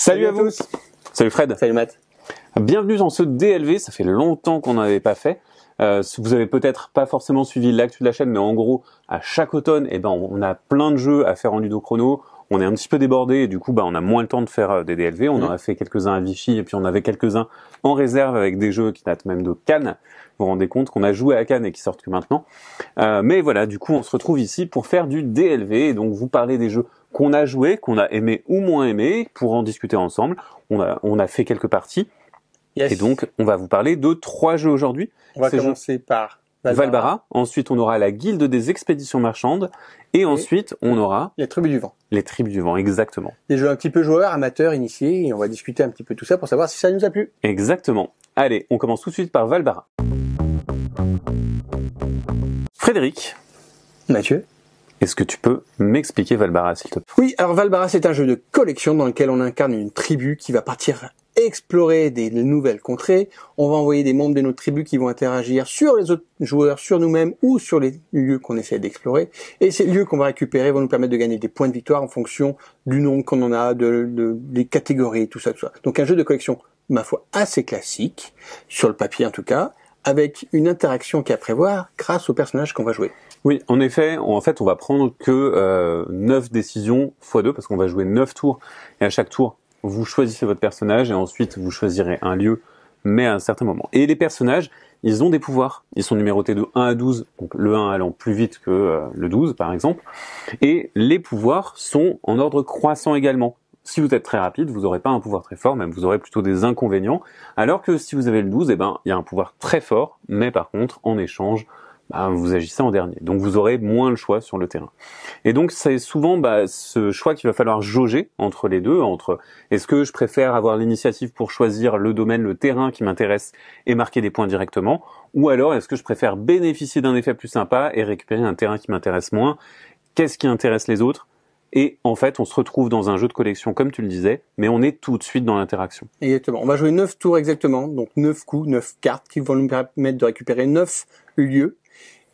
Salut à vous. tous. Salut Fred. Salut Matt. Bienvenue dans ce DLV, ça fait longtemps qu'on n'en avait pas fait. Vous avez peut-être pas forcément suivi l'actu de la chaîne, mais en gros, à chaque automne, on a plein de jeux à faire en ludo-chrono. On est un petit peu débordé et du coup, on a moins le temps de faire des DLV. On en a fait quelques-uns à Vichy et puis on avait quelques-uns en réserve avec des jeux qui datent même de Cannes. Vous vous rendez compte qu'on a joué à Cannes et qui sortent que maintenant. Mais voilà, du coup, on se retrouve ici pour faire du DLV et donc vous parler des jeux qu'on a joués, qu'on a aimé ou moins aimé, pour en discuter ensemble. On a fait quelques parties. Yes. Et donc, on va vous parler de 3 jeux aujourd'hui. On va commencer par Valbara. Ensuite, on aura la Guilde des expéditions marchandes. Et ensuite, on aura les Tribus du Vent. Les Tribus du Vent, exactement. Des jeux un petit peu joueurs, amateurs, initiés. Et on va discuter un petit peu tout ça pour savoir si ça nous a plu. Exactement. Allez, on commence tout de suite par Valbara. Frédéric. Mathieu. Est-ce que tu peux m'expliquer Valbara, s'il te plaît? Oui, alors Valbara, c'est un jeu de collection dans lequel on incarne une tribu qui va partir explorer des nouvelles contrées. On va envoyer des membres de notre tribu qui vont interagir sur les autres joueurs, sur nous-mêmes ou sur les lieux qu'on essaie d'explorer. Et ces lieux qu'on va récupérer vont nous permettre de gagner des points de victoire en fonction du nombre qu'on en a, des catégories, tout ça, tout ça. Donc un jeu de collection, ma foi, assez classique, sur le papier en tout cas, avec une interaction qui est à prévoir grâce aux personnages qu'on va jouer. Oui, en effet, on va prendre que 9 décisions x 2 parce qu'on va jouer 9 tours et à chaque tour, vous choisissez votre personnage et ensuite vous choisirez un lieu, mais à un certain moment. Et les personnages, ils ont des pouvoirs. Ils sont numérotés de 1 à 12, donc le 1 allant plus vite que le 12 par exemple. Et les pouvoirs sont en ordre croissant également. Si vous êtes très rapide, vous n'aurez pas un pouvoir très fort, même vous aurez plutôt des inconvénients. Alors que si vous avez le 12, il y a un pouvoir très fort, mais par contre, en échange, vous agissez en dernier. Donc vous aurez moins le choix sur le terrain. Et donc c'est souvent ce choix qu'il va falloir jauger entre les deux, entre est-ce que je préfère avoir l'initiative pour choisir le domaine, le terrain qui m'intéresse et marquer des points directement, ou alors est-ce que je préfère bénéficier d'un effet plus sympa et récupérer un terrain qui m'intéresse moins. Qu'est-ce qui intéresse les autres? Et en fait, on se retrouve dans un jeu de collection, comme tu le disais, mais on est tout de suite dans l'interaction. Exactement. On va jouer 9 tours exactement, donc 9 coups, 9 cartes qui vont nous permettre de récupérer 9 lieux.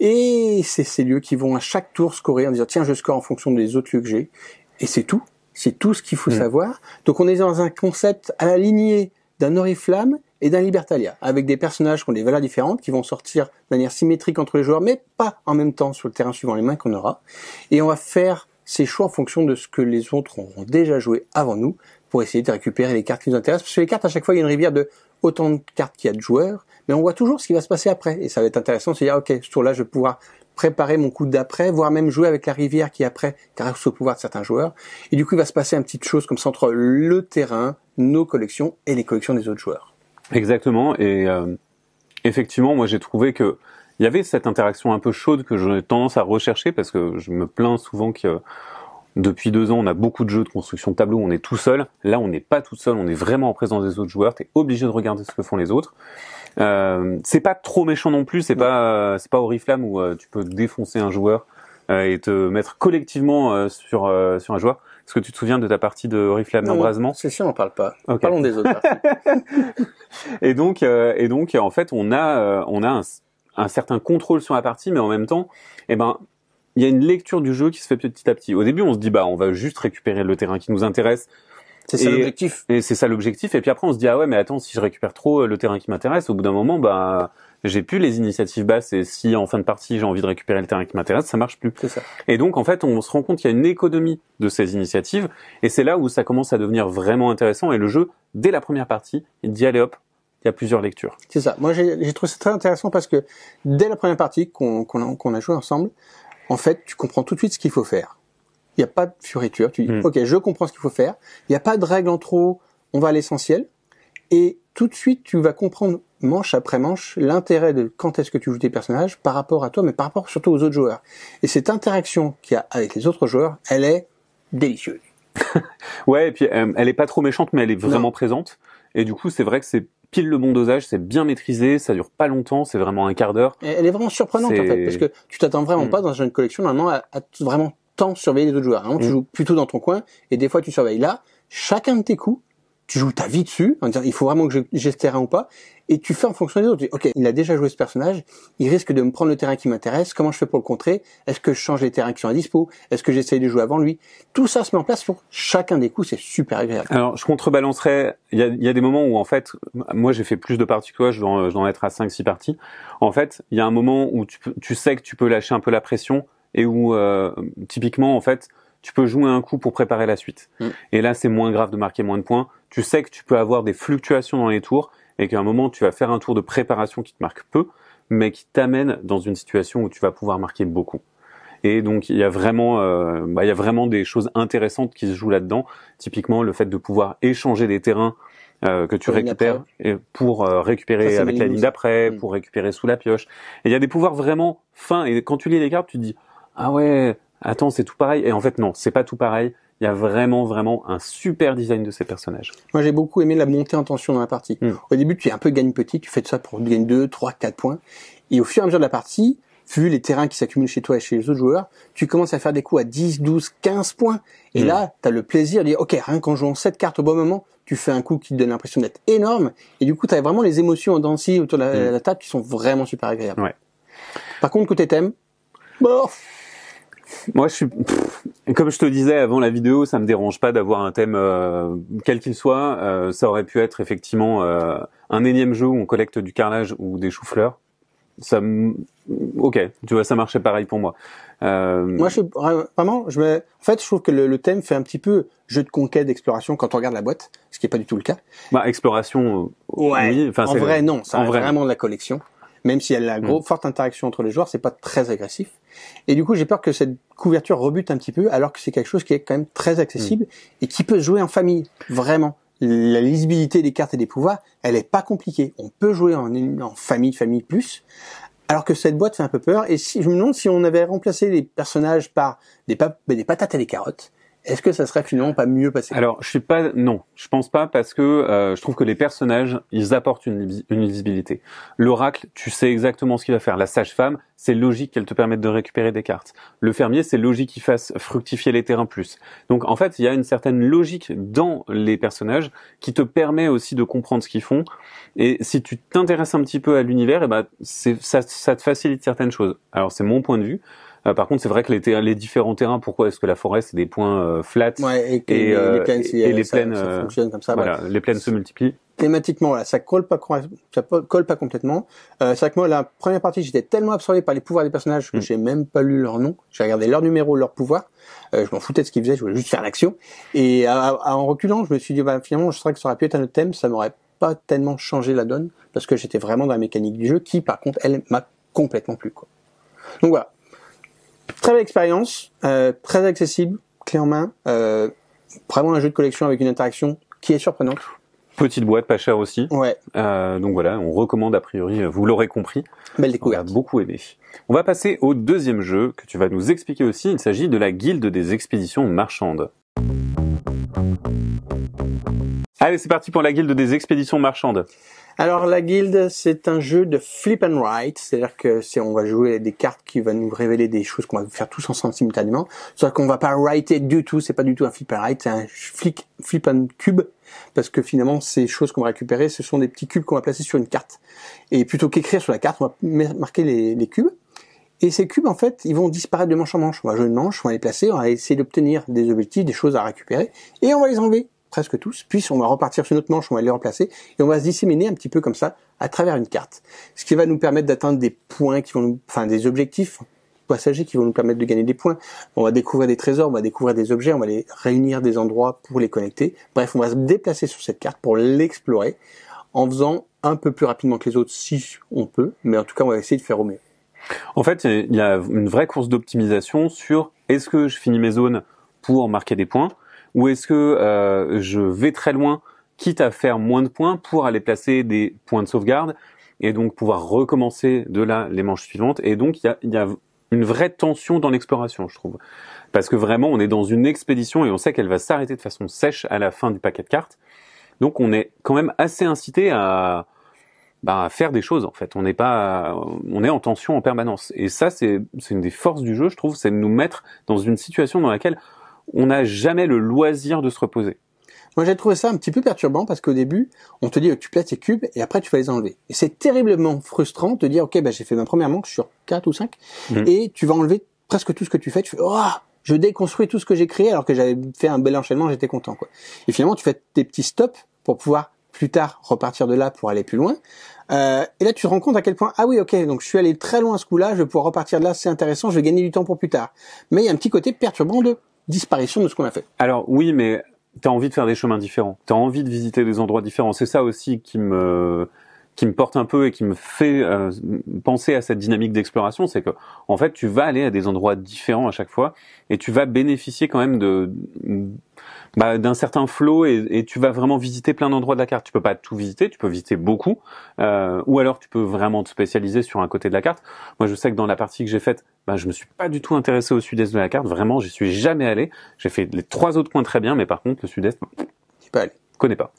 Et c'est ces lieux qui vont à chaque tour scorer en disant tiens, je score en fonction des autres lieux que j'ai. Et c'est tout. C'est tout ce qu'il faut savoir. Donc on est dans un concept à la lignée d'un Oriflamme et d'un Libertalia, avec des personnages qui ont des valeurs différentes, qui vont sortir de manière symétrique entre les joueurs, mais pas en même temps sur le terrain suivant les mains qu'on aura. Et on va faire ces choix en fonction de ce que les autres auront déjà joué avant nous, pour essayer de récupérer les cartes qui nous intéressent. Parce que les cartes, à chaque fois, il y a une rivière de autant de cartes qu'il y a de joueurs, mais on voit toujours ce qui va se passer après. Et ça va être intéressant de se dire, ok, ce tour-là, je vais pouvoir préparer mon coup d'après, voire même jouer avec la rivière qui est après, grâce au pouvoir de certains joueurs. Et du coup, il va se passer une petite chose comme ça entre le terrain, nos collections et les collections des autres joueurs. Exactement. Et effectivement, moi, j'ai trouvé que il y avait cette interaction un peu chaude que j'ai tendance à rechercher parce que je me plains souvent que depuis 2 ans, on a beaucoup de jeux de construction de tableau, on est tout seul. Là, on n'est pas tout seul, on est vraiment en présence des autres joueurs. T'es obligé de regarder ce que font les autres. C'est pas trop méchant non plus. C'est pas Oriflamme où tu peux défoncer un joueur et te mettre collectivement sur un joueur. Est-ce que tu te souviens de ta partie de Oriflamme d'embrasement? C'est sûr, on n'en parle pas. Okay. Parlons des autres parties. et donc, en fait, on a un certain contrôle sur la partie, mais en même temps, il y a une lecture du jeu qui se fait petit à petit. Au début, on se dit, on va juste récupérer le terrain qui nous intéresse. C'est ça l'objectif. Et c'est ça l'objectif. Et puis après, on se dit, ah ouais, mais attends, si je récupère trop le terrain qui m'intéresse, au bout d'un moment, j'ai plus les initiatives basses. Et si en fin de partie, j'ai envie de récupérer le terrain qui m'intéresse, ça marche plus. C'est ça. Et donc, en fait, on se rend compte qu'il y a une économie de ces initiatives. Et c'est là où ça commence à devenir vraiment intéressant. Et le jeu, dès la première partie, il dit, allez hop, il y a plusieurs lectures. C'est ça. Moi, j'ai trouvé ça très intéressant parce que dès la première partie qu'on a joué ensemble, en fait, tu comprends tout de suite ce qu'il faut faire. Il n'y a pas de fioriture. Tu dis, ok, je comprends ce qu'il faut faire. Il n'y a pas de règles en trop. On va à l'essentiel. Et tout de suite, tu vas comprendre manche après manche l'intérêt de quand est-ce que tu joues tes personnages par rapport à toi, mais par rapport surtout aux autres joueurs. Et cette interaction qu'il y a avec les autres joueurs, elle est délicieuse. Ouais, et puis elle est pas trop méchante, mais elle est vraiment présente. Et du coup, c'est vrai que c'est pile le bon dosage, c'est bien maîtrisé, ça dure pas longtemps, c'est vraiment un quart d'heure. Et elle est vraiment surprenante en fait, parce que tu t'attends vraiment pas dans une collection normalement à vraiment tant surveiller les autres joueurs. Hein. Tu joues plutôt dans ton coin, et des fois tu surveilles. Là, chacun de tes coups, tu joues ta vie dessus, en disant il faut vraiment que j'ai ce terrain ou pas, et tu fais en fonction des autres. Tu dis, ok, il a déjà joué ce personnage, il risque de me prendre le terrain qui m'intéresse, comment je fais pour le contrer? Est-ce que je change les terrains qui sont à dispo? Est-ce que j'essaye de jouer avant lui? Tout ça se met en place pour chacun des coups, c'est super agréable. Alors, je contrebalancerais, il y a des moments où, en fait, moi j'ai fait plus de parties que toi, je dois en être à 5-6 parties. En fait, il y a un moment où tu sais que tu peux lâcher un peu la pression, et où, typiquement, en fait, tu peux jouer un coup pour préparer la suite. Et là, c'est moins grave de marquer moins de points. Tu sais que tu peux avoir des fluctuations dans les tours, et qu'à un moment, tu vas faire un tour de préparation qui te marque peu, mais qui t'amène dans une situation où tu vas pouvoir marquer beaucoup. Et donc, il y a vraiment des choses intéressantes qui se jouent là-dedans. Typiquement, le fait de pouvoir échanger des terrains que tu récupères pour récupérer avec la ligne d'après, pour récupérer sous la pioche. Et il y a des pouvoirs vraiment fins. Et quand tu lis les cartes, tu te dis « Ah ouais, attends, c'est tout pareil ». Et en fait, non, c'est pas tout pareil. Il y a vraiment un super design de ces personnages. Moi, j'ai beaucoup aimé la montée en tension dans la partie. Au début, tu es un peu gagne petit, tu fais de ça pour gagner 2, 3, 4 points. Et au fur et à mesure de la partie, vu les terrains qui s'accumulent chez toi et chez les autres joueurs, tu commences à faire des coups à 10, 12, 15 points. Et là, tu as le plaisir de dire, ok, rien qu'en jouant cette carte au bon moment, tu fais un coup qui te donne l'impression d'être énorme. Et du coup, tu as vraiment les émotions en dents de scie autour de la table qui sont vraiment super agréables. Ouais. Par contre, côté thème, bon... Moi, comme je te disais avant la vidéo, ça me dérange pas d'avoir un thème quel qu'il soit. Ça aurait pu être effectivement un énième jeu où on collecte du carrelage ou des choux-fleurs. Ok, tu vois, ça marchait pareil pour moi. Moi, en fait, je trouve que le thème fait un petit peu jeu de conquête, d'exploration quand on regarde la boîte, ce qui est pas du tout le cas. Bah, exploration. Ouais. Oui. Enfin, en vrai, non. Ça en reste vrai, vraiment de la collection. Même s'il y a la forte interaction entre les joueurs, c'est pas très agressif. Et du coup, j'ai peur que cette couverture rebute un petit peu, alors que c'est quelque chose qui est quand même très accessible et qui peut se jouer en famille. Vraiment. La lisibilité des cartes et des pouvoirs, elle est pas compliquée. On peut jouer en famille plus. Alors que cette boîte fait un peu peur. Et je me demande si on avait remplacé les personnages par des patates et des carottes, est-ce que ça serait finalement pas mieux passé? Alors, non, je pense pas parce que je trouve que les personnages, ils apportent une lisibilité. L'oracle, tu sais exactement ce qu'il va faire. La sage-femme, c'est logique qu'elle te permette de récupérer des cartes. Le fermier, c'est logique qu'il fasse fructifier les terrains plus. Donc, en fait, il y a une certaine logique dans les personnages qui te permet aussi de comprendre ce qu'ils font. Et si tu t'intéresses un petit peu à l'univers, ça te facilite certaines choses. Alors, c'est mon point de vue. Par contre, c'est vrai que les différents terrains, pourquoi est-ce que la forêt c'est des points flats et les plaines, ça fonctionne comme ça. Voilà, les plaines se multiplient. Thématiquement, voilà, ça colle pas complètement. C'est vrai que moi, la première partie, j'étais tellement absorbé par les pouvoirs des personnages que j'ai même pas lu leur nom. J'ai regardé leur numéro, leur pouvoir. Je m'en foutais de ce qu'ils faisaient, je voulais juste faire l'action. Et en reculant, je me suis dit, finalement, je sais que ça aurait pu être un autre thème, ça m'aurait pas tellement changé la donne, parce que j'étais vraiment dans la mécanique du jeu, qui, par contre, elle m'a complètement plu, quoi. Donc voilà. Très belle expérience, très accessible, clé en main, vraiment un jeu de collection avec une interaction qui est surprenante. Petite boîte, pas chère aussi. Ouais. Donc voilà, on recommande a priori, vous l'aurez compris. Belle découverte. On a beaucoup aimé. On va passer au deuxième jeu que tu vas nous expliquer aussi. Il s'agit de la Guilde des expéditions marchandes. Allez, c'est parti pour la Guilde des expéditions marchandes. Alors la guilde, c'est un jeu de flip and write, c'est-à-dire que on va jouer des cartes qui vont nous révéler des choses qu'on va faire tous ensemble simultanément. C'est-à-dire qu'on va pas writer du tout, c'est pas du tout un flip and write, c'est un flip and cube, parce que finalement ces choses qu'on va récupérer, ce sont des petits cubes qu'on va placer sur une carte. Et plutôt qu'écrire sur la carte, on va marquer les cubes. Et ces cubes, en fait, ils vont disparaître de manche en manche. On va jouer une manche, on va les placer, on va essayer d'obtenir des objectifs, des choses à récupérer, et on va les enlever. Presque tous, puis on va repartir sur notre manche, on va les remplacer, et on va se disséminer un petit peu comme ça, à travers une carte. Ce qui va nous permettre d'atteindre des points des objectifs passagers qui vont nous permettre de gagner des points. On va découvrir des trésors, on va découvrir des objets, on va les réunir des endroits pour les connecter. Bref, on va se déplacer sur cette carte pour l'explorer, en faisant un peu plus rapidement que les autres si on peut, mais en tout cas, on va essayer de faire au mieux. En fait, il y a une vraie course d'optimisation sur est-ce que je finis mes zones pour marquer des points, ou est-ce que je vais très loin, quitte à faire moins de points pour aller placer des points de sauvegarde et donc pouvoir recommencer de là les manches suivantes. Et donc il y a une vraie tension dans l'exploration, je trouve, parce que vraiment on est dans une expédition et on sait qu'elle va s'arrêter de façon sèche à la fin du paquet de cartes. Donc on est quand même assez incité à faire des choses en fait. On est en tension en permanence. Et ça c'est une des forces du jeu, je trouve, c'est de nous mettre dans une situation dans laquelle on n'a jamais le loisir de se reposer. Moi, j'ai trouvé ça un petit peu perturbant parce qu'au début, on te dit tu places tes cubes et après tu vas les enlever. Et c'est terriblement frustrant de te dire ok, j'ai fait ma première manche sur 4 ou 5 et tu vas enlever presque tout ce que tu fais. Tu fais je déconstruis tout ce que j'ai créé alors que j'avais fait un bel enchaînement, j'étais content quoi. Et finalement, tu fais tes petits stops pour pouvoir plus tard repartir de là pour aller plus loin. Et là, tu te rends compte à quel point, ah oui, ok, donc je suis allé très loin à ce coup-là, je vais pouvoir repartir de là, c'est intéressant, je vais gagner du temps pour plus tard. Mais il y a un petit côté perturbant de disparition de ce qu'on a fait. Alors oui, mais t'as envie de faire des chemins différents, t'as envie de visiter des endroits différents. C'est ça aussi qui me porte un peu et qui me fait penser à cette dynamique d'exploration, c'est que en fait tu vas aller à des endroits différents à chaque fois et tu vas bénéficier quand même d'un certain flow et tu vas vraiment visiter plein d'endroits de la carte. Tu peux pas tout visiter, tu peux visiter beaucoup, ou alors tu peux vraiment te spécialiser sur un côté de la carte. Moi je sais que dans la partie que j'ai faite, je me suis pas du tout intéressé au sud-est de la carte, vraiment j'y suis jamais allé. J'ai fait les 3 autres coins très bien, mais par contre le sud-est, Je pas allé. Connais pas.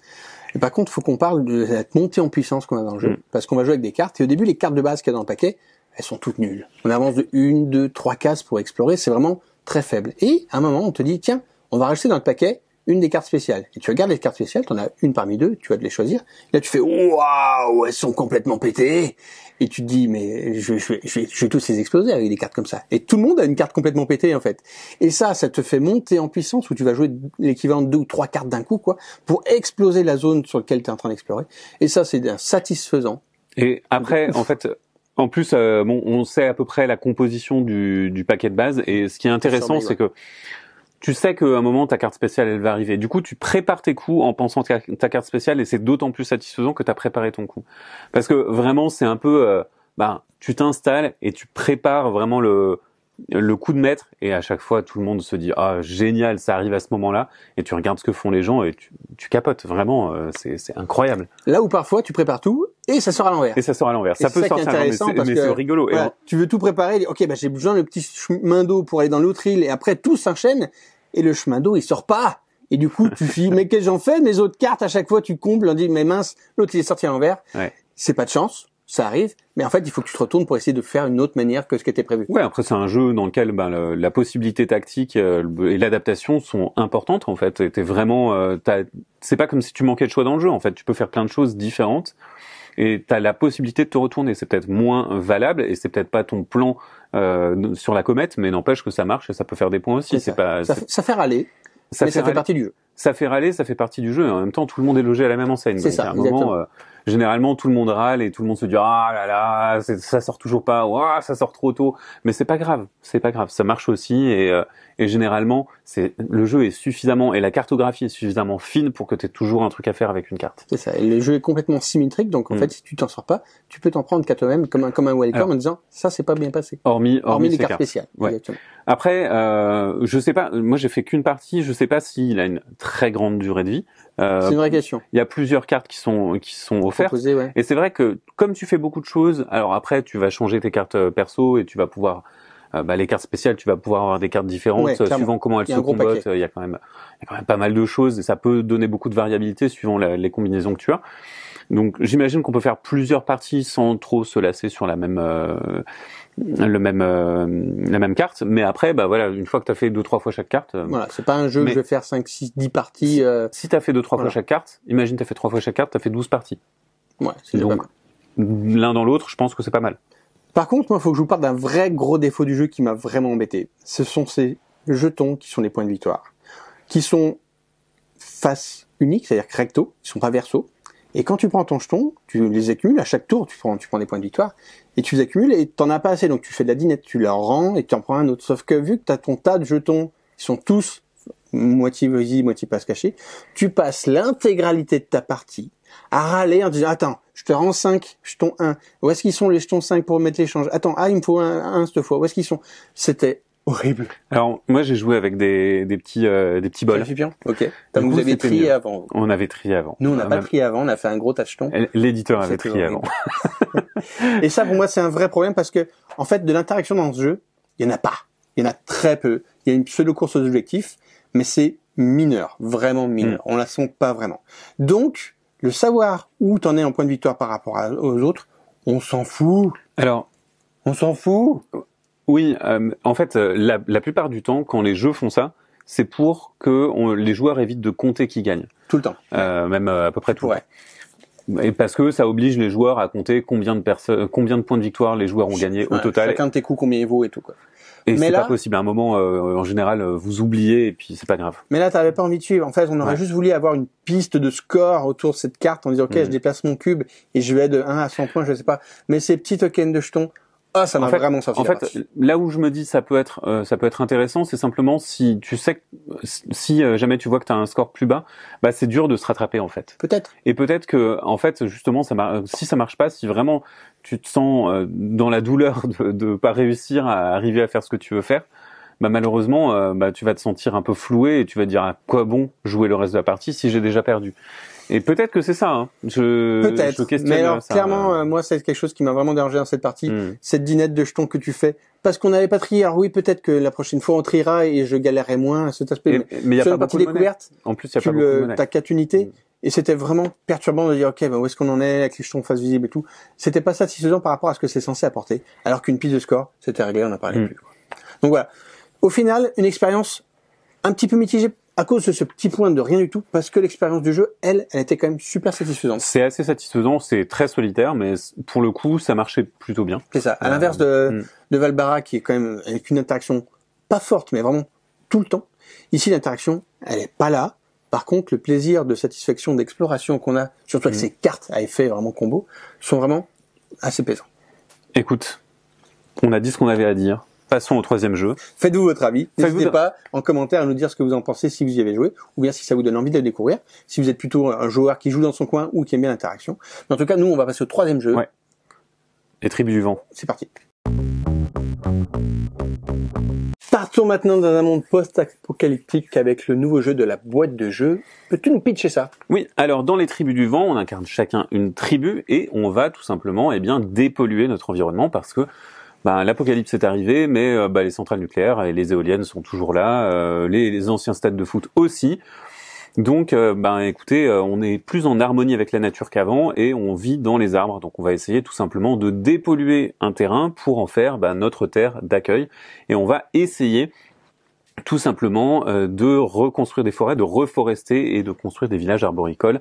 Et par contre, il faut qu'on parle de cette montée en puissance qu'on a dans le jeu, parce qu'on va jouer avec des cartes, et au début, les cartes de base qu'il y a dans le paquet, elles sont toutes nulles. On avance de 1, 2, 3 cases pour explorer, c'est vraiment très faible. Et à un moment, on te dit, tiens, on va rajouter dans le paquet une des cartes spéciales. Et tu regardes les cartes spéciales, tu en as une parmi deux, tu vas te les choisir. Là, tu fais, waouh, elles sont complètement pétées. Et tu te dis, mais je vais tous les exploser avec des cartes comme ça. Et tout le monde a une carte complètement pétée, en fait. Et ça te fait monter en puissance où tu vas jouer l'équivalent de 2 ou 3 cartes d'un coup, quoi, pour exploser la zone sur laquelle tu es en train d'explorer. Et ça, c'est satisfaisant. Et après, en fait, en plus, on sait à peu près la composition du paquet de base. Et ce qui est intéressant, c'est que tu sais qu'à un moment, ta carte spéciale, elle va arriver. Du coup, tu prépares tes coups en pensant ta carte spéciale et c'est d'autant plus satisfaisant que tu as préparé ton coup. Parce que vraiment, c'est un peu... tu t'installes et tu prépares vraiment le coup de maître et à chaque fois, tout le monde se dit « Ah, génial, ça arrive à ce moment-là » et tu regardes ce que font les gens et tu capotes. Vraiment, c'est incroyable. Là où parfois, tu prépares tout et ça sort à l'envers. Et ça sort à l'envers. Ça peut sortir, mais c'est rigolo. Voilà, tu veux tout préparer. Ok, j'ai besoin d'un petit chemin d'eau pour aller dans l'autre île et après, tout s'enchaîne. Et le chemin d'eau, il sort pas. Et du coup, tu dis, mais qu'est-ce que j'en fais? Mes autres cartes, à chaque fois, tu combles, on dit, mais mince, l'autre, il est sorti à l'envers. Ouais. C'est pas de chance. Ça arrive. Mais en fait, il faut que tu te retournes pour essayer de faire une autre manière que ce qui était prévu. Ouais, après, c'est un jeu dans lequel, la possibilité tactique et l'adaptation sont importantes, en fait. T'es vraiment, c'est pas comme si tu manquais de choix dans le jeu, en fait. Tu peux faire plein de choses différentes. Et t'as la possibilité de te retourner. C'est peut-être moins valable et c'est peut-être pas ton plan sur la comète, mais n'empêche que ça marche et ça peut faire des points aussi. Ça fait râler, mais ça fait partie du jeu. Ça fait râler, ça fait partie du jeu. Et en même temps, tout le monde est logé à la même enseigne. C'est ça, à un moment, généralement, tout le monde râle et tout le monde se dit ah là là, ça sort toujours pas, ça sort trop tôt. Mais c'est pas grave, ça marche aussi et généralement, le jeu est suffisamment et la cartographie est suffisamment fine pour que tu aies toujours un truc à faire avec une carte. C'est ça. Et le jeu est complètement symétrique, donc en fait, si tu t'en sors pas, tu peux t'en prendre qu'à toi-même comme un welcome en disant ça c'est pas bien passé. Hormis les cartes spéciales. Ouais. Exactement. Après, je sais pas. Moi, j'ai fait qu'une partie. Je sais pas s'il a une très grande durée de vie. C'est une vraie question. Il y a plusieurs cartes qui sont offertes. Proposées, ouais. Et c'est vrai que comme tu fais beaucoup de choses, alors après, tu vas changer tes cartes perso et tu vas pouvoir les cartes spéciales, tu vas pouvoir avoir des cartes différentes suivant comment elles se combattent. Il y a quand même pas mal de choses et ça peut donner beaucoup de variabilité suivant les combinaisons que tu as. Donc, j'imagine qu'on peut faire plusieurs parties sans trop se lasser sur la même carte, mais après une fois que tu as fait 2-3 fois chaque carte, voilà, c'est pas un jeu que je vais faire 5 6 10 parties si tu as fait 2-3 fois chaque carte, imagine tu as fait 3 fois chaque carte, tu as fait 12 parties. Ouais, c'est donc pas mal. L'un dans l'autre, je pense que c'est pas mal. Par contre, moi, il faut que je vous parle d'un vrai gros défaut du jeu qui m'a vraiment embêté. Ce sont ces jetons qui sont les points de victoire, qui sont face unique, c'est-à-dire recto, ils sont pas verso. Et quand tu prends ton jeton, tu les accumules à chaque tour, tu prends des points de victoire, et tu les accumules et t'en as pas assez, donc tu fais de la dinette, tu leur rends et tu en prends un autre. Sauf que vu que t'as ton tas de jetons, ils sont tous moitié visibles, moitié pas cachés, tu passes l'intégralité de ta partie à râler en disant, attends, je te rends 5 jetons 1, où est-ce qu'ils sont les jetons 5 pour mettre l'échange? Attends, il me faut un cette fois, où est-ce qu'ils sont? C'était horrible. Alors, moi, j'ai joué avec des petits bols. Ok. Donc, vous avez trié avant. On avait trié avant. Nous, on n'a pas trié avant, on a fait un gros tas de jetons. L'éditeur avait trié avant. Et ça, pour moi, c'est un vrai problème parce que, en fait, de l'interaction dans ce jeu, il y en a pas. Il y en a très peu. Il y a une pseudo-course aux objectifs, mais c'est mineur. Vraiment mineur. On la sent pas vraiment. Donc, le savoir où t'en es en point de victoire par rapport aux autres, on s'en fout. Alors, on s'en fout. Oui, en fait, la plupart du temps, quand les jeux font ça, c'est pour que les joueurs évitent de compter qui gagne. Tout le temps. Même à peu près tout le temps. Et parce que ça oblige les joueurs à compter combien de points de victoire les joueurs ont gagné au total. Chacun de tes coups, combien il vaut et tout, quoi. Et c'est pas possible. À un moment, en général, vous oubliez et puis c'est pas grave. Mais là, t'avais pas envie de suivre. En fait, on aurait juste voulu avoir une piste de score autour de cette carte en disant, ok, je déplace mon cube et je vais de 1 à 100 points, je sais pas. Mais ces petits tokens de jetons, ça m'a vraiment sorti. En fait, là où je me dis ça peut être intéressant, c'est simplement si tu sais que si jamais tu vois que tu as un score plus bas, bah c'est dur de se rattraper en fait. Peut-être. Et peut-être que en fait justement si ça marche pas, si vraiment tu te sens dans la douleur de pas réussir à arriver à faire ce que tu veux faire, bah malheureusement tu vas te sentir un peu floué et tu vas te dire à quoi bon jouer le reste de la partie si j'ai déjà perdu. Et peut-être que c'est ça, hein. Peut-être. Mais alors, ça, clairement, moi, c'est quelque chose qui m'a vraiment dérangé dans cette partie. Cette dinette de jetons que tu fais. Parce qu'on n'avait pas trié. Alors oui, peut-être que la prochaine fois, on triera et je galérerai moins à cet aspect. Mais il y a sur pas la partie beaucoup de découverte, en plus, il y a pas beaucoup de monnaie. t'as 4 unités. Et c'était vraiment perturbant de dire, ok, où est-ce qu'on en est, avec les jetons face visible et tout. C'était pas satisfaisant par rapport à ce que c'est censé apporter. Alors qu'une piste de score, c'était réglé, on n'en parlait plus, quoi. Donc voilà. Au final, une expérience un petit peu mitigée à cause de ce petit point de rien du tout, parce que l'expérience du jeu, elle était quand même super satisfaisante. C'est assez satisfaisant, c'est très solitaire, mais pour le coup, ça marchait plutôt bien. C'est ça. À l'inverse de Valbara, qui est quand même avec une interaction pas forte, mais vraiment tout le temps. Ici, l'interaction, elle est pas là. Par contre, le plaisir de satisfaction, d'exploration qu'on a, surtout avec ces cartes à effet vraiment combo, sont vraiment assez plaisants. Écoute, on a dit ce qu'on avait à dire. Passons au troisième jeu. Faites-vous votre avis. N'hésitez pas en commentaire à nous dire ce que vous en pensez si vous y avez joué, ou bien si ça vous donne envie de le découvrir, si vous êtes plutôt un joueur qui joue dans son coin ou qui aime bien l'interaction. Mais en tout cas, nous, on va passer au troisième jeu. Ouais. Les Tribus du Vent. C'est parti. Partons maintenant dans un monde post-apocalyptique avec le nouveau jeu de la boîte de jeu. Peux-tu nous pitcher ça? Oui, alors dans les Tribus du Vent, on incarne chacun une tribu et on va tout simplement dépolluer notre environnement parce que l'apocalypse est arrivé, mais les centrales nucléaires et les éoliennes sont toujours là, les anciens stades de foot aussi. Donc, écoutez, on est plus en harmonie avec la nature qu'avant et on vit dans les arbres. Donc, on va essayer tout simplement de dépolluer un terrain pour en faire notre terre d'accueil. Et on va essayer tout simplement de reconstruire des forêts, de reforester et de construire des villages arboricoles.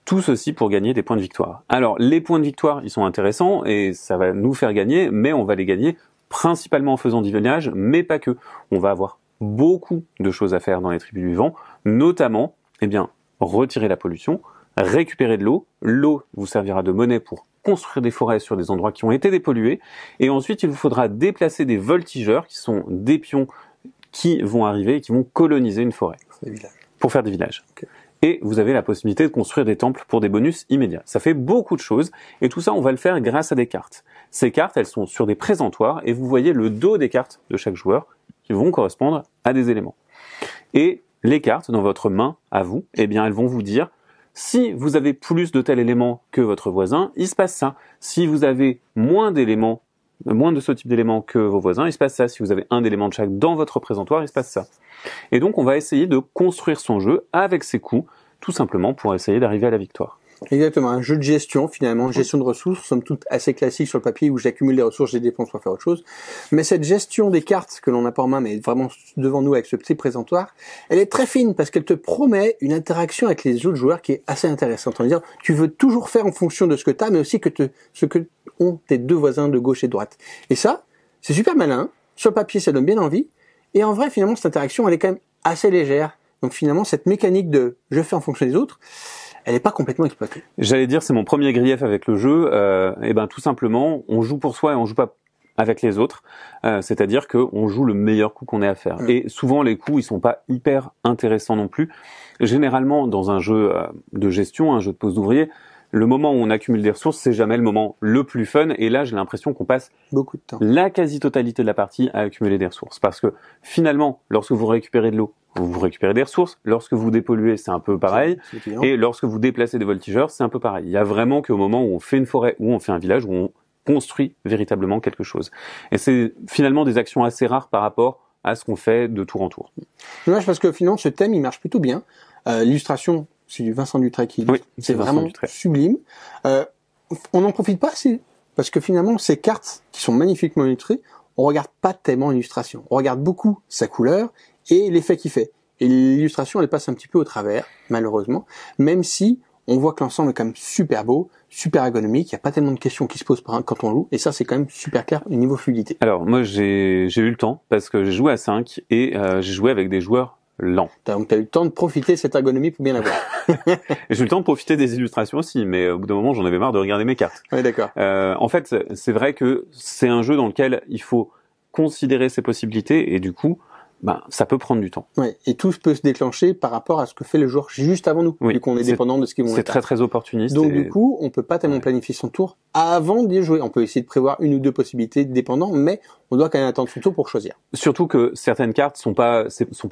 Tout ceci pour gagner des points de victoire. Alors, les points de victoire, ils sont intéressants et ça va nous faire gagner, mais on va les gagner principalement en faisant du village, mais pas que. On va avoir beaucoup de choses à faire dans les Tribus du Vent, notamment, retirer la pollution, récupérer de l'eau. L'eau vous servira de monnaie pour construire des forêts sur des endroits qui ont été dépollués. Et ensuite, il vous faudra déplacer des voltigeurs, qui sont des pions qui vont arriver et qui vont coloniser une forêt. Pour faire des villages. Okay. Et vous avez la possibilité de construire des temples pour des bonus immédiats. Ça fait beaucoup de choses, et tout ça, on va le faire grâce à des cartes. Ces cartes, elles sont sur des présentoirs, et vous voyez le dos des cartes de chaque joueur, qui vont correspondre à des éléments. Et les cartes, dans votre main, à vous, elles vont vous dire, si vous avez plus de tel élément que votre voisin, il se passe ça. Si vous avez moins de ce type d'éléments que vos voisins, il se passe ça. Si vous avez un élément de chaque dans votre présentoir, il se passe ça. Et donc, on va essayer de construire son jeu avec ses coups, tout simplement pour essayer d'arriver à la victoire. Exactement, un jeu de gestion finalement, gestion de ressources, somme toute assez classique sur le papier où j'accumule des ressources, je les dépense pour faire autre chose. Mais cette gestion des cartes que l'on n'a pas en main, mais vraiment devant nous avec ce petit présentoir, elle est très fine parce qu'elle te promet une interaction avec les autres joueurs qui est assez intéressante. En disant, tu veux toujours faire en fonction de ce que tu as, mais aussi ce que ont tes deux voisins de gauche et de droite. Et ça, c'est super malin. Sur le papier, ça donne bien envie. Et en vrai, finalement, cette interaction, elle est quand même assez légère. Donc finalement, cette mécanique de je fais en fonction des autres, elle n'est pas complètement exploitée. J'allais dire, c'est mon premier grief avec le jeu. Tout simplement, on joue pour soi et on joue pas avec les autres. C'est-à-dire qu'on joue le meilleur coup qu'on ait à faire. Et souvent, les coups, ils sont pas hyper intéressants non plus. Généralement, dans un jeu de gestion, un jeu de pose d'ouvrier, le moment où on accumule des ressources, c'est jamais le moment le plus fun. Et là, j'ai l'impression qu'on passe beaucoup de temps, la quasi-totalité de la partie à accumuler des ressources. Parce que finalement, lorsque vous récupérez de l'eau, vous récupérez des ressources. Lorsque vous dépolluez, c'est un peu pareil. Et lorsque vous déplacez des voltigeurs, c'est un peu pareil. Il y a vraiment qu'au moment où on fait une forêt, où on fait un village, où on construit véritablement quelque chose. Et c'est finalement des actions assez rares par rapport à ce qu'on fait de tour en tour. Dommage parce que finalement, ce thème, il marche plutôt bien. L'illustration, c'est du Vincent Dutray qui illustre. Oui, c'est vraiment sublime. On n'en profite pas assez parce que finalement, ces cartes qui sont magnifiquement illustrées, on regarde pas tellement l'illustration. On regarde beaucoup sa couleur et l'effet qu'il fait. Et l'illustration, elle passe un petit peu au travers, malheureusement, même si on voit que l'ensemble est quand même super beau, super ergonomique, il n'y a pas tellement de questions qui se posent quand on joue, et ça c'est quand même super clair au niveau fluidité. Alors moi j'ai eu le temps parce que j'ai joué à 5 et j'ai joué avec des joueurs lents. Donc t'as eu le temps de profiter de cette ergonomie pour bien la voir. Et j'ai eu le temps de profiter des illustrations aussi, mais au bout d'un moment j'en avais marre de regarder mes cartes. Ouais, d'accord. En fait c'est vrai que c'est un jeu dans lequel il faut considérer ses possibilités et du coup ça peut prendre du temps. Ouais, et tout peut se déclencher par rapport à ce que fait le joueur juste avant nous, vu qu'on est dépendant de ce qu'ils vont faire. C'est très très opportuniste. Donc du coup, on peut pas tellement planifier son tour avant d'y jouer. On peut essayer de prévoir une ou deux possibilités dépendant, mais on doit quand même attendre son tour pour choisir. Surtout que certaines cartes sont pas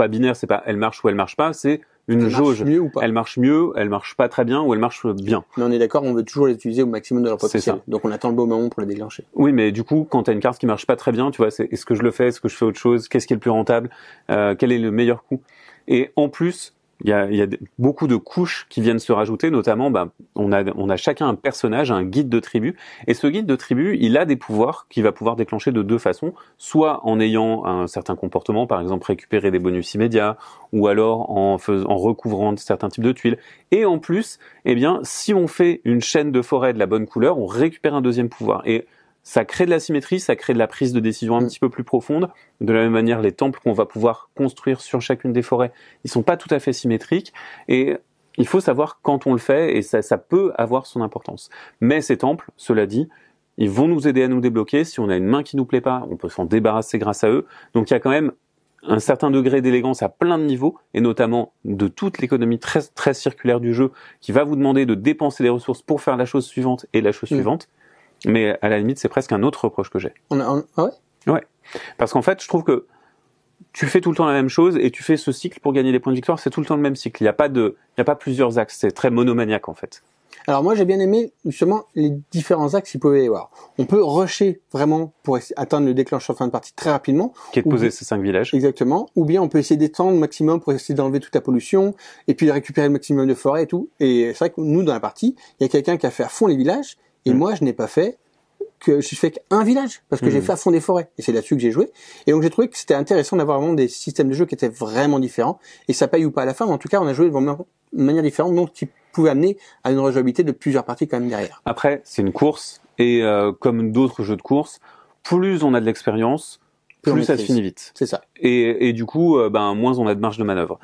binaires, c'est pas elle marche ou elle marche pas, c'est une jauge. Mieux ou pas. Elle marche mieux, elle marche pas très bien ou elle marche bien. Mais on est d'accord, on veut toujours les utiliser au maximum de leur potentiel. Donc on attend le beau moment pour les déclencher. Oui, mais du coup, quand t'as une carte qui marche pas très bien, tu vois, c'est est-ce que je le fais, est-ce que je fais autre chose, qu'est-ce qui est le plus rentable, quel est le meilleur coup. Et en plus, il y a beaucoup de couches qui viennent se rajouter, notamment, on a chacun un personnage, un guide de tribu, et ce guide de tribu, il a des pouvoirs qu'il va pouvoir déclencher de deux façons, soit en ayant un certain comportement, par exemple récupérer des bonus immédiats, ou alors en recouvrant certains types de tuiles. Et en plus, si on fait une chaîne de forêt de la bonne couleur, on récupère un deuxième pouvoir. Et ça crée de la symétrie, ça crée de la prise de décision un petit peu plus profonde. De la même manière, les temples qu'on va pouvoir construire sur chacune des forêts, ils sont pas tout à fait symétriques. Et il faut savoir quand on le fait, et ça peut avoir son importance. Mais ces temples, cela dit, ils vont nous aider à nous débloquer. Si on a une main qui nous plaît pas, on peut s'en débarrasser grâce à eux. Donc il y a quand même un certain degré d'élégance à plein de niveaux, et notamment de toute l'économie très, très circulaire du jeu, qui va vous demander de dépenser des ressources pour faire la chose suivante et la chose suivante. Mais à la limite, c'est presque un autre reproche que j'ai. Ah ouais? Ouais. Parce qu'en fait, je trouve que tu fais tout le temps la même chose et tu fais ce cycle pour gagner des points de victoire, c'est tout le temps le même cycle. Il y a pas plusieurs axes, c'est très monomaniaque en fait. Alors moi j'ai bien aimé justement les différents axes qu'il pouvait y avoir. On peut rusher vraiment pour atteindre le déclencheur fin de partie très rapidement. Qui est de poser ces 5 villages. Exactement. Ou bien on peut essayer d'étendre le maximum pour essayer d'enlever toute la pollution et puis de récupérer le maximum de forêt et tout. Et c'est vrai que nous dans la partie, il y a quelqu'un qui a fait à fond les villages et moi je n'ai pas fait qu'un village parce que j'ai fait à fond des forêts et c'est là-dessus que j'ai joué. Et donc j'ai trouvé que c'était intéressant d'avoir vraiment des systèmes de jeu qui étaient vraiment différents et ça paye ou pas à la fin, mais en tout cas on a joué de manière différente, donc qui pouvait amener à une rejouabilité de plusieurs parties quand même derrière. Après, c'est une course et comme d'autres jeux de course, plus on a de l'expérience, plus ça se finit vite. C'est ça. Et du coup, moins on a de marge de manœuvre.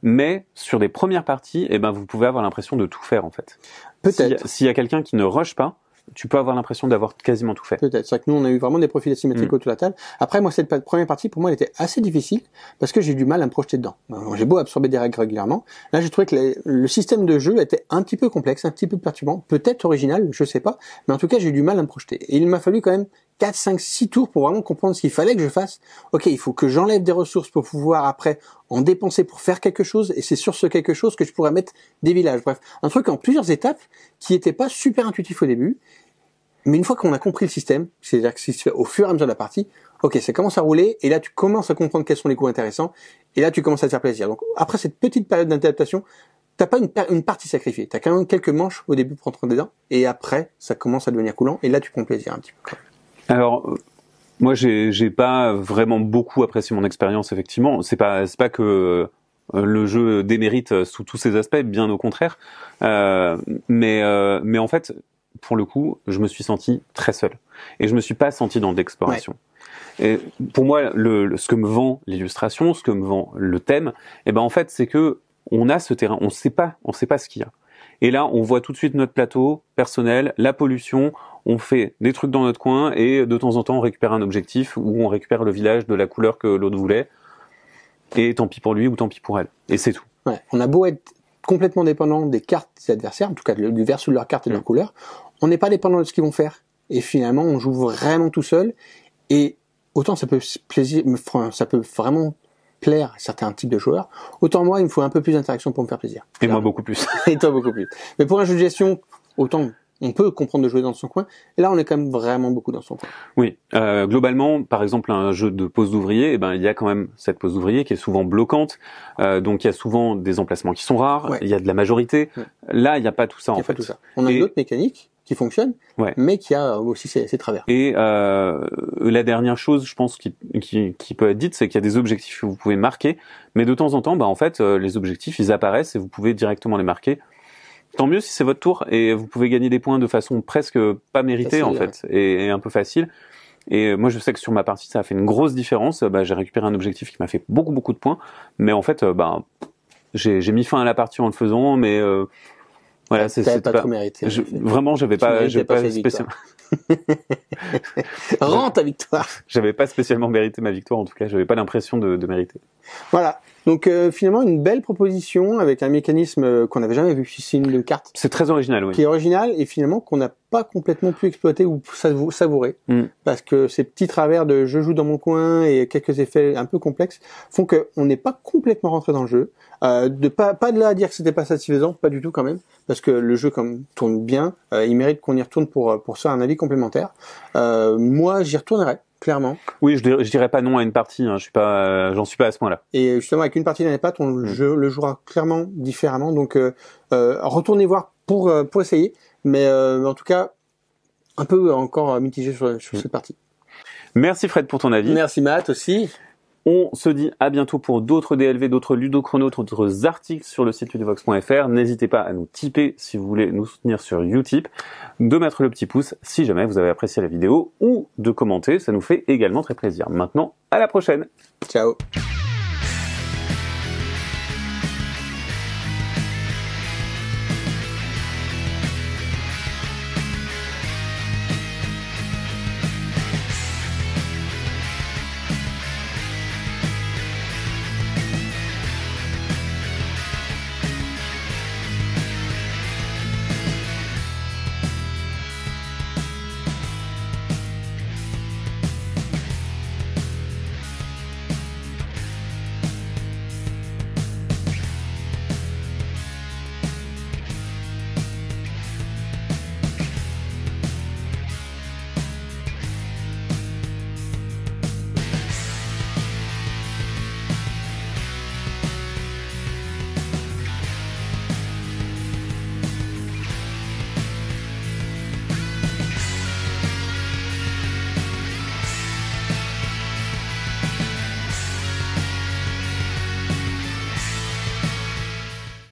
Mais sur des premières parties, vous pouvez avoir l'impression de tout faire en fait. Peut-être. S'il y a quelqu'un qui ne rush pas, tu peux avoir l'impression d'avoir quasiment tout fait. Peut-être. C'est vrai que nous, on a eu vraiment des profils asymétriques autour de la table. Après, moi, cette première partie, pour moi, elle était assez difficile parce que j'ai eu du mal à me projeter dedans. J'ai beau absorber des règles régulièrement. Là, j'ai trouvé que le système de jeu était un petit peu complexe, un petit peu perturbant, peut-être original, je sais pas. Mais en tout cas, j'ai eu du mal à me projeter. Et il m'a fallu quand même 4, 5, 6 tours pour vraiment comprendre ce qu'il fallait que je fasse. Ok, il faut que j'enlève des ressources pour pouvoir après en dépenser pour faire quelque chose. Et c'est sur ce quelque chose que je pourrais mettre des villages. Bref, un truc en plusieurs étapes qui était pas super intuitif au début. Mais une fois qu'on a compris le système, c'est-à-dire que c'est au fur et à mesure de la partie, ok, ça commence à rouler, et là tu commences à comprendre quels sont les coups intéressants, et là tu commences à te faire plaisir. Donc après cette petite période d'adaptation, t'as pas une partie sacrifiée, t'as quand même quelques manches au début pour entrer dedans, et après ça commence à devenir coulant, et là tu prends plaisir un petit peu. Alors moi j'ai pas vraiment beaucoup apprécié mon expérience effectivement. C'est pas que le jeu démérite sous tous ses aspects, bien au contraire. Mais en fait, pour le coup, je me suis senti très seul. Et je me suis pas senti dans l'exploration. Ouais. Et pour moi, ce que me vend l'illustration, ce que me vend le thème, en fait, c'est que on a ce terrain, on sait pas ce qu'il y a. Et là, on voit tout de suite notre plateau personnel, la pollution, on fait des trucs dans notre coin et de temps en temps, on récupère un objectif ou on récupère le village de la couleur que l'autre voulait. Et tant pis pour lui ou tant pis pour elle. Et c'est tout. Ouais. On a beau être complètement dépendant des cartes des adversaires, en tout cas du verso de leur carte et de leur couleur, on n'est pas dépendant de ce qu'ils vont faire. Et finalement, on joue vraiment tout seul. Et autant ça peut vraiment plaire à certains types de joueurs, autant moi, il me faut un peu plus d'interaction pour me faire plaisir. Et moi, beaucoup plus. Et toi, beaucoup plus. Mais pour un jeu de gestion, autant on peut comprendre de jouer dans son coin. Et là, on est quand même vraiment beaucoup dans son coin. Oui. Globalement, par exemple, un jeu de pose d'ouvrier, il y a quand même cette pose d'ouvrier qui est souvent bloquante. Donc, il y a souvent des emplacements qui sont rares. Il y a de la majorité. Là, il n'y a pas tout ça, en fait. Pas tout ça. On a une autre mécanique qui fonctionne, Ouais. mais qui a aussi ses travers. Et la dernière chose, je pense, qui peut être dite, c'est qu'il y a des objectifs que vous pouvez marquer, mais de temps en temps, en fait, les objectifs, ils apparaissent et vous pouvez directement les marquer. Tant mieux si c'est votre tour, et vous pouvez gagner des points de façon presque pas méritée, Facile, en fait, et un peu facile. Et moi, je sais que sur ma partie, ça a fait une grosse différence. J'ai récupéré un objectif qui m'a fait beaucoup de points, mais en fait, j'ai mis fin à la partie en le faisant, mais voilà, c'était pas trop mérité. Vraiment, j'avais pas spécialement. Rends ta victoire. J'avais pas spécialement mérité ma victoire, en tout cas, j'avais pas l'impression de mériter. Voilà. Donc finalement une belle proposition avec un mécanisme qu'on n'avait jamais vu ici, une carte. C'est très original, oui. Qui est original et finalement qu'on n'a pas complètement pu exploiter ou savourer, parce que ces petits travers de je joue dans mon coin et quelques effets un peu complexes font qu'on n'est pas complètement rentré dans le jeu. Pas de là à dire que c'était pas satisfaisant, pas du tout quand même, parce que le jeu comme tourne bien, il mérite qu'on y retourne pour se faire un avis complémentaire. Moi j'y retournerai. Clairement. Oui, je dirais pas non à une partie. Hein. J'en suis pas à ce point-là. Et justement, avec une partie d'un EHPAD, on le jouera clairement différemment. Donc, retournez voir pour essayer. Mais en tout cas, un peu encore mitigé sur cette partie. Merci Fred pour ton avis. Merci Matt aussi. On se dit à bientôt pour d'autres DLV, d'autres ludochronos, d'autres articles sur le site ludovox.fr. N'hésitez pas à nous tiper si vous voulez nous soutenir sur Utip, de mettre le petit pouce si jamais vous avez apprécié la vidéo ou de commenter, ça nous fait également très plaisir. Maintenant, à la prochaine. Ciao.